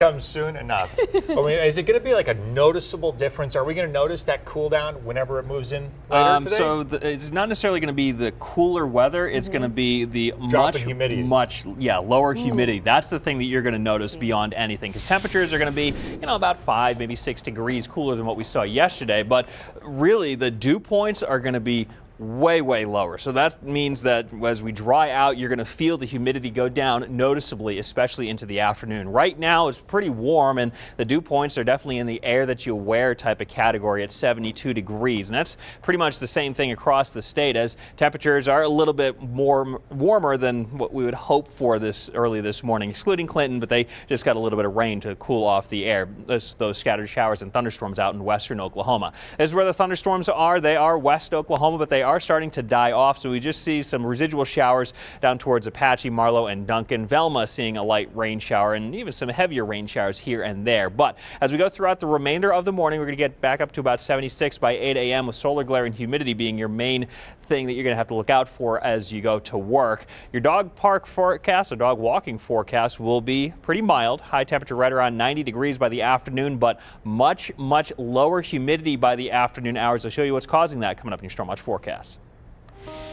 Comes soon enough. I mean, is it going to be like a noticeable difference? Are we going to notice that cool down whenever it moves in later today? So it's not necessarily going to be the cooler weather. It's going to be the Drop in humidity. much lower humidity. That's the thing that you're going to notice beyond anything, because temperatures are going to be, about 5, maybe 6 degrees cooler than what we saw yesterday. But really, the dew points are going to be way lower. So that means that as we dry out, you're going to feel the humidity go down noticeably, especially into the afternoon. Right now it's pretty warm, and the dew points are definitely in the air that you wear type of category at 72 degrees. And that's pretty much the same thing across the state, as temperatures are a little bit more warmer than what we would hope for this early this morning, excluding Clinton, but they just got a little bit of rain to cool off the air. Those scattered showers and thunderstorms out in western Oklahoma. This is where the thunderstorms are. They are west Oklahoma, but they are starting to die off, so we just see some residual showers down towards Apache, Marlow, and Duncan. Velma seeing a light rain shower and even some heavier rain showers here and there. But as we go throughout the remainder of the morning, we're going to get back up to about 76 by 8 a.m. with solar glare and humidity being your main thing that you're going to have to look out for as you go to work. Your dog park forecast, or dog walking forecast, will be pretty mild. High temperature right around 90 degrees by the afternoon, but much lower humidity by the afternoon hours. I'll show you what's causing that coming up in your Storm Watch forecast.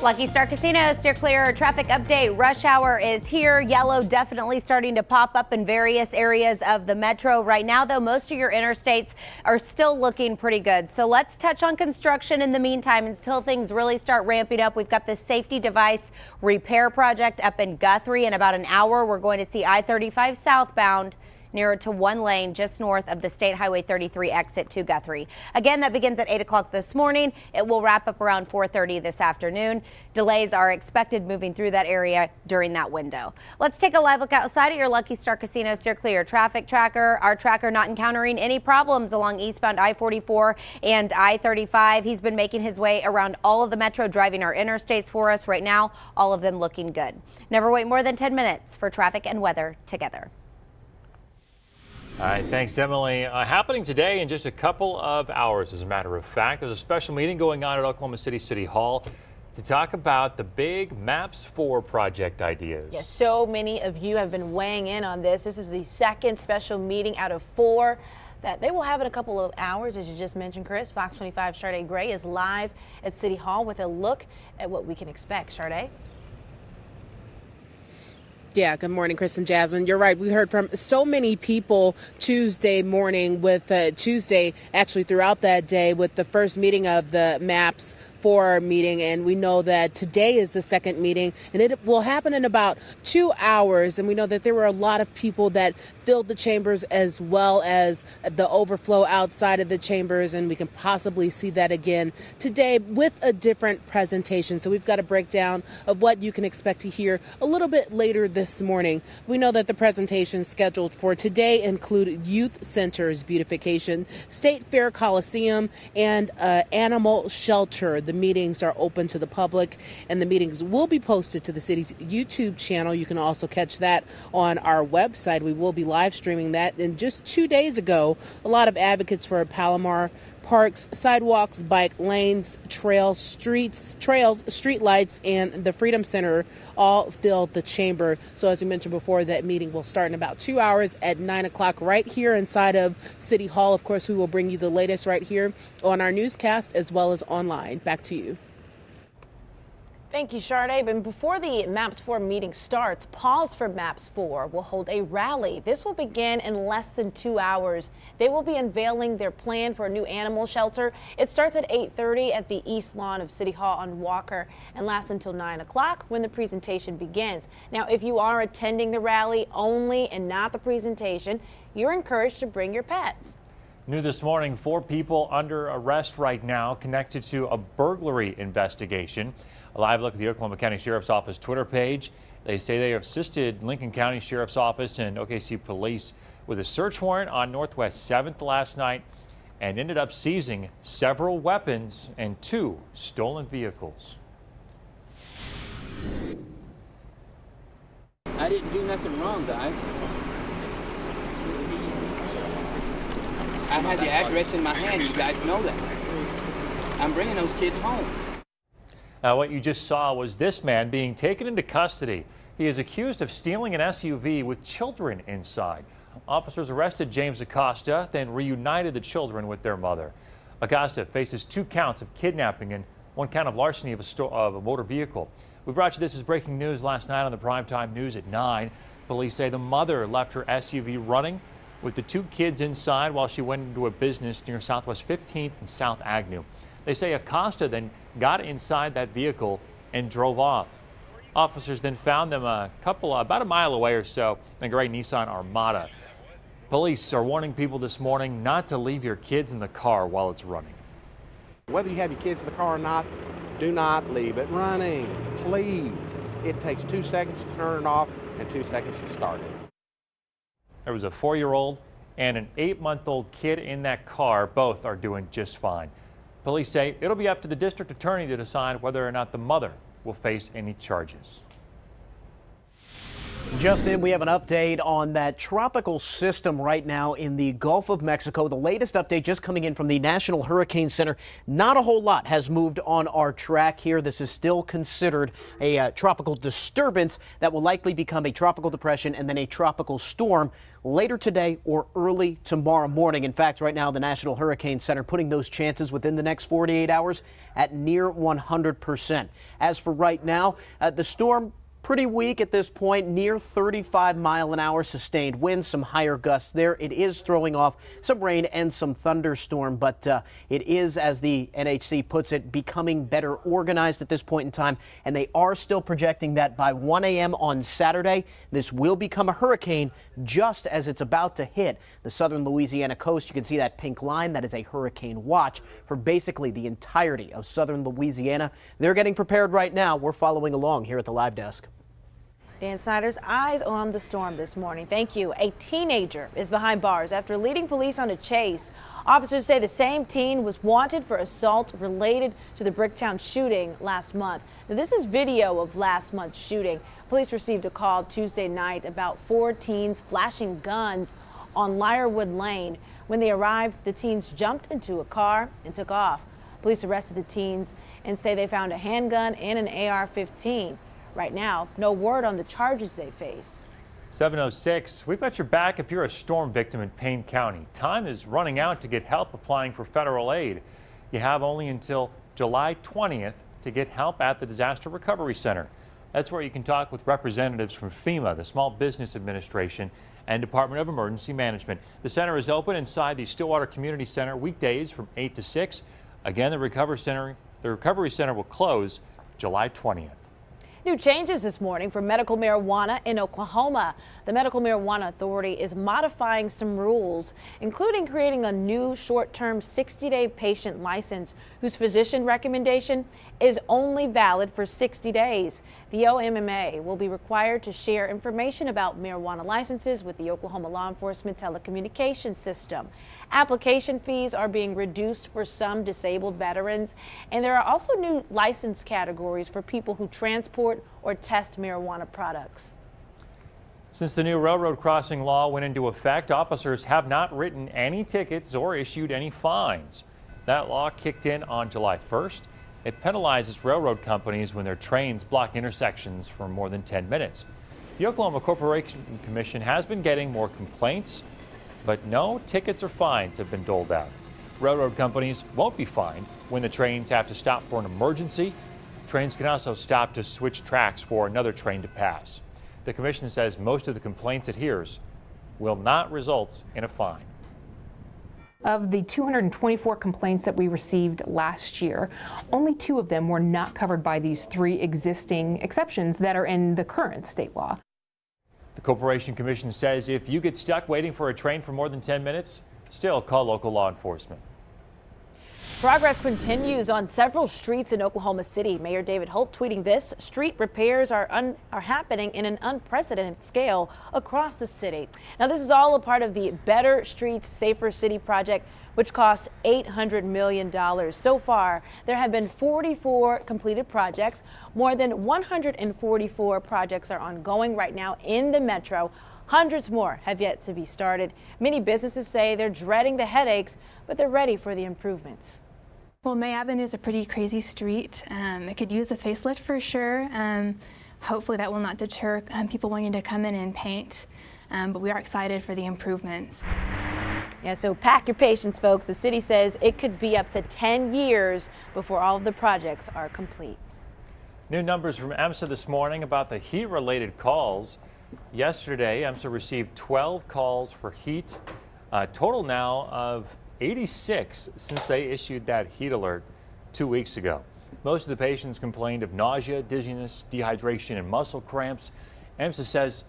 Lucky Star Casino, steer clear. Traffic update. Rush hour is here. Yellow definitely starting to pop up in various areas of the metro. Right now, though, most of your interstates are still looking pretty good. So let's touch on construction in the meantime until things really start ramping up. We've got this safety device repair project up in Guthrie. In about an hour, we're going to see I-35 southbound nearer to one lane just north of the State Highway 33 exit to Guthrie. Again, that begins at 8 o'clock this morning. It will wrap up around 4:30 this afternoon. Delays are expected moving through that area during that window. Let's take a live look outside at your Lucky Star Casino steer clear traffic tracker. Our tracker not encountering any problems along eastbound I-44 and I-35. He's been making his way around all of the metro, driving our interstates for us right now. All of them looking good. Never wait more than 10 minutes for traffic and weather together. All right, thanks, Emily. Happening today in just a couple of hours, as a matter of fact. There's a special meeting going on at Oklahoma City City Hall to talk about the big MAPS 4 project ideas. Yes, so many of you have been weighing in on this. This is the second special meeting out of 4 that they will have in a couple of hours, as you just mentioned, Chris. Fox 25 Sharday Gray is live at City Hall with a look at what we can expect. Sharday? Yeah, good morning, Chris and Jasmine. You're right. We heard from so many people Tuesday morning with Tuesday, actually throughout that day, with the first meeting of the MAPS 4 meeting, and we know that today is the second meeting, and it will happen in about 2 hours. And we know that there were a lot of people that filled the chambers, as well as the overflow outside of the chambers, and we can possibly see that again today with a different presentation. So we've got a breakdown of what you can expect to hear a little bit later this morning. We know that the presentations scheduled for today include Youth Centers beautification, State Fair Coliseum, and animal shelter. The meetings are open to the public, and the meetings will be posted to the city's YouTube channel. You can also catch that on our website. We will be live streaming that. And just 2 days ago, a lot of advocates for Palomar parks, sidewalks, bike lanes, trails, street lights, and the Freedom Center all filled the chamber. So as we mentioned before, that meeting will start in about 2 hours at 9 o'clock right here inside of City Hall. Of course, we will bring you the latest right here on our newscast as well as online. Back to you. Thank you, Sharday. But before the MAPS 4 meeting starts, Pause for MAPS 4 will hold a rally. This will begin in less than 2 hours. They will be unveiling their plan for a new animal shelter. It starts at 8:30 at the East Lawn of City Hall on Walker and lasts until 9 o'clock when the presentation begins. Now, if you are attending the rally only and not the presentation, you're encouraged to bring your pets. New this morning, 4 people under arrest right now connected to a burglary investigation. A live look at the Oklahoma County Sheriff's Office Twitter page. They say they assisted Lincoln County Sheriff's Office and OKC Police with a search warrant on Northwest 7th last night and ended up seizing several weapons and 2 stolen vehicles. I didn't do nothing wrong, guys. I had the address in my hand. You guys know that. I'm bringing those kids home. Now, what you just saw was this man being taken into custody. He is accused of stealing an SUV with children inside. officers arrested James Acosta, then reunited the children with their mother. Acosta faces 2 counts of kidnapping and 1 count of larceny of a motor vehicle. We brought you this as breaking news last night on the primetime news at 9. Police say the mother left her SUV running with the 2 kids inside while she went into a business near Southwest 15th and South Agnew. They say Acosta then got inside that vehicle and drove off. Officers then found them about a mile away or so in a gray Nissan Armada. Police are warning people this morning not to leave your kids in the car while it's running. Whether you have your kids in the car or not, do not leave it running, please. It takes 2 seconds to turn it off and 2 seconds to start it. There was a 4-year-old and an 8-month-old kid in that car. Both are doing just fine. Police say it'll be up to the district attorney to decide whether or not the mother will face any charges. Justin, we have an update on that tropical system right now in the Gulf of Mexico. The latest update just coming in from the National Hurricane Center. Not a whole lot has moved on our track here. This is still considered a tropical disturbance that will likely become a tropical depression and then a tropical storm later today or early tomorrow morning. In fact, right now, the National Hurricane Center putting those chances within the next 48 hours at near 100%. As for right now, the storm pretty weak at this point, near 35-mile-an-hour sustained winds, some higher gusts there. It is throwing off some rain and some thunderstorm, but it is, as the NHC puts it, becoming better organized at this point in time, and they are still projecting that by 1 a.m. on Saturday, this will become a hurricane just as it's about to hit the southern Louisiana coast. You can see that pink line. That is a hurricane watch for basically the entirety of southern Louisiana. They're getting prepared right now. We're following along here at the live desk. Dan Snyder's eyes on the storm this morning. Thank you. A teenager is behind bars after leading police on a chase. Officers say the same teen was wanted for assault related to the Bricktown shooting last month. Now, this is video of last month's shooting. Police received a call Tuesday night about 4 teens flashing guns on Lyrewood Lane. When they arrived, the teens jumped into a car and took off. Police arrested the teens and say they found a handgun and an AR-15. Right now, no word on the charges they face. 7:06, we've got your back if you're a storm victim in Payne County. Time is running out to get help applying for federal aid. You have only until July 20th to get help at the Disaster Recovery Center. That's where you can talk with representatives from FEMA, the Small Business Administration, and Department of Emergency Management. The center is open inside the Stillwater Community Center weekdays from 8 to 6. Again, the Recovery Center will close July 20th. New changes this morning for medical marijuana in Oklahoma. The Medical Marijuana Authority is modifying some rules, including creating a new short-term 60-day patient license whose physician recommendation is only valid for 60 days. The OMMA will be required to share information about marijuana licenses with the Oklahoma Law Enforcement Telecommunications System. Application fees are being reduced for some disabled veterans, and there are also new license categories for people who transport or test marijuana products. Since the new railroad crossing law went into effect, officers have not written any tickets or issued any fines. That law kicked in on July 1st. It penalizes railroad companies when their trains block intersections for more than 10 minutes. The Oklahoma Corporation Commission has been getting more complaints, but no tickets or fines have been doled out. Railroad companies won't be fined when the trains have to stop for an emergency. Trains can also stop to switch tracks for another train to pass. The commission says most of the complaints it hears will not result in a fine. Of the 224 complaints that we received last year, only 2 of them were not covered by these 3 existing exceptions that are in the current state law. The Corporation Commission says if you get stuck waiting for a train for more than 10 minutes, still call local law enforcement. Progress continues on several streets in Oklahoma City. Mayor David Holt tweeting this: street repairs are happening in an unprecedented scale across the city. Now, this is all a part of the Better Streets, Safer City project, which costs $800 million. So far, there have been 44 completed projects. More than 144 projects are ongoing right now in the metro. Hundreds more have yet to be started. Many businesses say they're dreading the headaches, but they're ready for the improvements. Well, May Avenue is a pretty crazy street. It could use a facelift for sure. Hopefully that will not deter people wanting to come in and paint. but we are excited for the improvements. Yeah, so pack your patience, folks. The city says it could be up to 10 years before all of the projects are complete. New numbers from EMSA this morning about the heat-related calls. Yesterday, EMSA received 12 calls for heat, a total now of 86 since they issued that heat alert 2 weeks ago. Most of the patients complained of nausea, dizziness, dehydration, and muscle cramps. EMSA says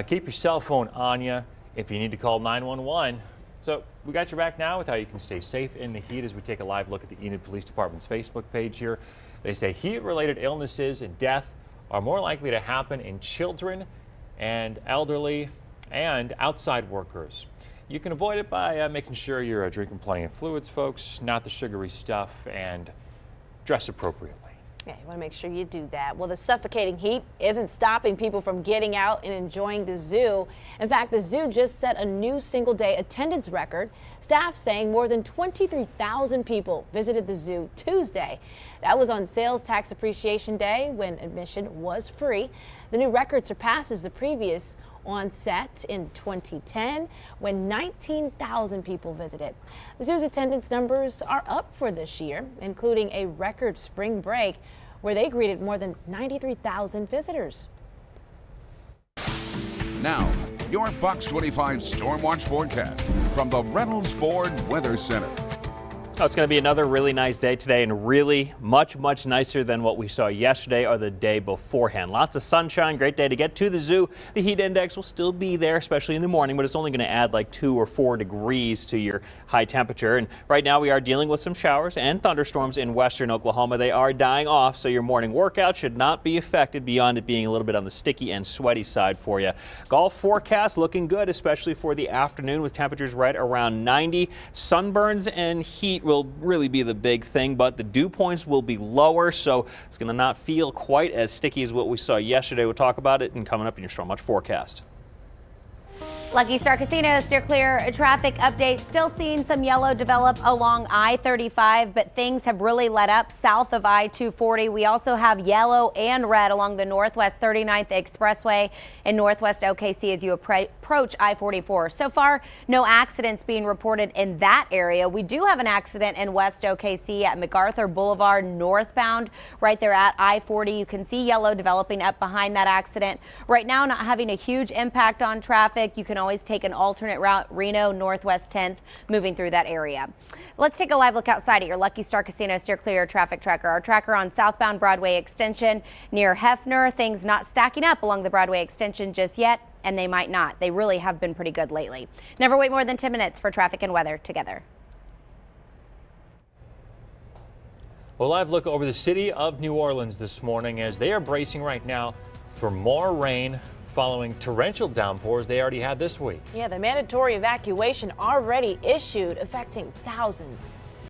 keep your cell phone on you if you need to call 911. So we got your back now with how you can stay safe in the heat as we take a live look at the Enid Police Department's Facebook page here. They say heat-related illnesses and death are more likely to happen in children and elderly and outside workers. You can avoid it by making sure you're drinking plenty of fluids, folks, not the sugary stuff, and dress appropriately. Yeah, you want to make sure you do that. Well, the suffocating heat isn't stopping people from getting out and enjoying the zoo. In fact, the zoo just set a new single-day attendance record. Staff saying more than 23,000 people visited the zoo Tuesday. That was on Sales Tax Appreciation Day when admission was free. The new record surpasses the previous on set in 2010 when 19,000 people visited. The zoo's attendance numbers are up for this year, including a record spring break where they greeted more than 93,000 visitors. Now, your Fox 25 Storm Watch forecast from the Reynolds Ford Weather Center. Oh, it's going to be another really nice day today, and really much nicer than what we saw yesterday or the day beforehand. Lots of sunshine, great day to get to the zoo. The heat index will still be there, especially in the morning, but it's only going to add like 2 or 4 degrees to your high temperature. And right now we are dealing with some showers and thunderstorms in western Oklahoma. They are dying off, so your morning workout should not be affected beyond it being a little bit on the sticky and sweaty side for you. Golf forecast looking good, especially for the afternoon with temperatures right around 90. Sunburns and heat will really be the big thing, but the dew points will be lower, so it's going to not feel quite as sticky as what we saw yesterday. We'll talk about it and coming up in your Storm Watch forecast. Lucky Star Casino, steer clear. A traffic update. Still seeing some yellow develop along I-35, but things have really let up south of I-240. We also have yellow and red along the Northwest 39th Expressway in Northwest OKC as you approach I-44. So far, no accidents being reported in that area. We do have an accident in West OKC at MacArthur Boulevard northbound, right there at I-40. You can see yellow developing up behind that accident. Right now, not having a huge impact on traffic. You can always take an alternate route, Reno Northwest 10th, moving through that area. Let's take a live look outside at your Lucky Star Casino steer clear traffic tracker. Our tracker on southbound Broadway extension near Hefner. Things not stacking up along the Broadway extension just yet, and they might not. They really have been pretty good lately. Never wait more than 10 minutes for traffic and weather together. Well, live look over the city of New Orleans this morning as they are bracing right now for more rain following torrential downpours they already had this week. Yeah, the mandatory evacuation already issued, affecting thousands.